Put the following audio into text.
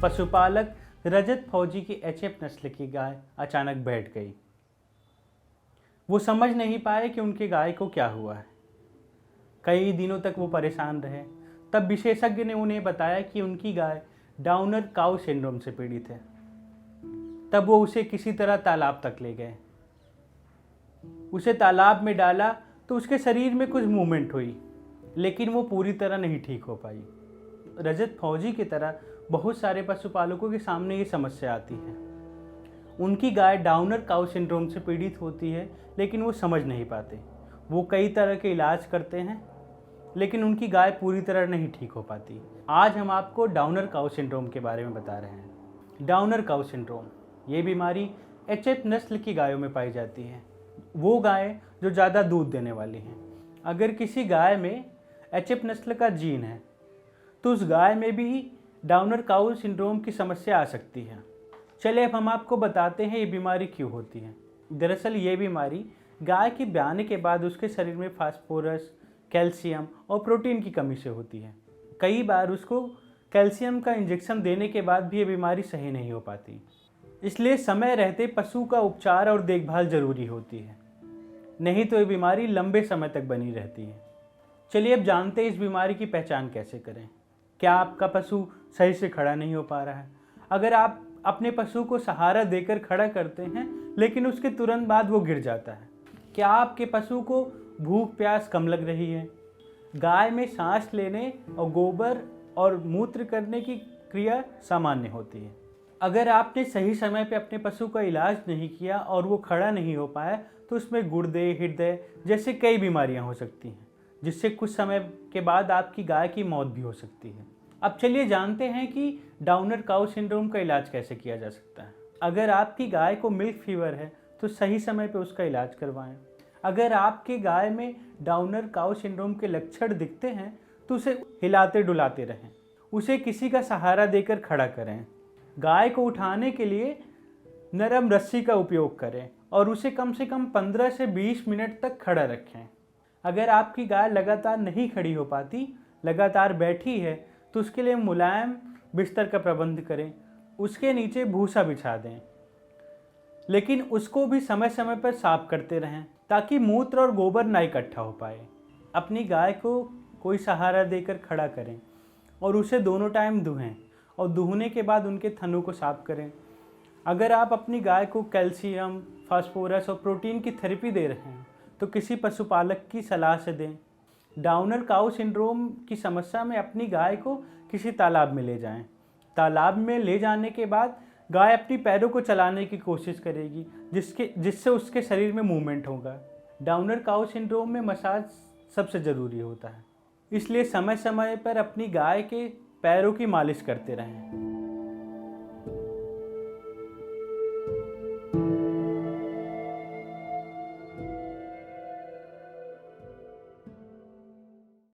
पशुपालक रजत फौजी की एचएफ नस्ल की गाय अचानक बैठ गई। वो समझ नहीं पाए कि उनकी गाय को क्या हुआ है। कई दिनों तक वो परेशान रहे। तब विशेषज्ञ ने उन्हें बताया कि उनकी गाय डाउनर काउ सिंड्रोम से पीड़ित है। तब वो उसे किसी तरह तालाब तक ले गए। उसे तालाब में डाला तो उसके शरीर में कुछ मूवमेंट हुई, लेकिन वो पूरी तरह नहीं ठीक हो पाई। रजत फौजी की तरह बहुत सारे पशुपालकों के सामने ये समस्या आती है। उनकी गाय डाउनर काउ सिंड्रोम से पीड़ित होती है, लेकिन वो समझ नहीं पाते। वो कई तरह के इलाज करते हैं, लेकिन उनकी गाय पूरी तरह नहीं ठीक हो पाती। आज हम आपको डाउनर काउ सिंड्रोम के बारे में बता रहे हैं। डाउनर काउ सिंड्रोम ये बीमारी एचएफ नस्ल की गायों में पाई जाती है। वो गाय जो ज़्यादा दूध देने वाली हैं। अगर किसी गाय में एचएफ नस्ल का जीन है तो उस गाय में भी डाउनर काउ सिंड्रोम की समस्या आ सकती है। चलिए अब हम आपको बताते हैं ये बीमारी क्यों होती है। दरअसल ये बीमारी गाय के ब्याने के बाद उसके शरीर में फास्फोरस, कैल्शियम और प्रोटीन की कमी से होती है। कई बार उसको कैल्शियम का इंजेक्शन देने के बाद भी ये बीमारी सही नहीं हो पाती। इसलिए समय रहते पशु का उपचार और देखभाल जरूरी होती है, नहीं तो ये बीमारी लंबे समय तक बनी रहती है। चलिए अब जानते हैं इस बीमारी की पहचान कैसे करें। क्या आपका पशु सही से खड़ा नहीं हो पा रहा है? अगर आप अपने पशु को सहारा देकर खड़ा करते हैं लेकिन उसके तुरंत बाद वो गिर जाता है। क्या आपके पशु को भूख प्यास कम लग रही है? गाय में सांस लेने और गोबर और मूत्र करने की क्रिया सामान्य होती है। अगर आपने सही समय पे अपने पशु का इलाज नहीं किया और वो खड़ा नहीं हो पाया तो उसमें गुर्दे, हृदय जैसे कई बीमारियां हो सकती हैं, जिससे कुछ समय के बाद आपकी गाय की मौत भी हो सकती है। अब चलिए जानते हैं कि डाउनर काउ सिंड्रोम का इलाज कैसे किया जा सकता है। अगर आपकी गाय को मिल्क फीवर है तो सही समय पर उसका इलाज करवाएं। अगर आपकी गाय में डाउनर काउ सिंड्रोम के लक्षण दिखते हैं तो उसे हिलाते डुलाते रहें। उसे किसी का सहारा देकर खड़ा करें। गाय को उठाने के लिए नरम रस्सी का उपयोग करें और उसे कम से कम 15 से 20 मिनट तक खड़ा रखें। अगर आपकी गाय लगातार नहीं खड़ी हो पाती, लगातार बैठी है, तो उसके लिए मुलायम बिस्तर का प्रबंध करें। उसके नीचे भूसा बिछा दें, लेकिन उसको भी समय समय पर साफ करते रहें ताकि मूत्र और गोबर ना इकट्ठा हो पाए। अपनी गाय को कोई सहारा देकर खड़ा करें और उसे दोनों टाइम दुहें और दुहने के बाद उनके थनों को साफ करें। अगर आप अपनी गाय को कैल्शियम, फास्फोरस और प्रोटीन की थेरेपी दे रहे हैं तो किसी पशुपालक की सलाह से दें। डाउनर काउ सिंड्रोम की समस्या में अपनी गाय को किसी तालाब में ले जाएं। तालाब में ले जाने के बाद गाय अपनी पैरों को चलाने की कोशिश करेगी, जिससे उसके शरीर में मूवमेंट होगा। डाउनर काउ सिंड्रोम में मसाज सबसे ज़रूरी होता है, इसलिए समय समय पर अपनी गाय के पैरों की मालिश करते रहें।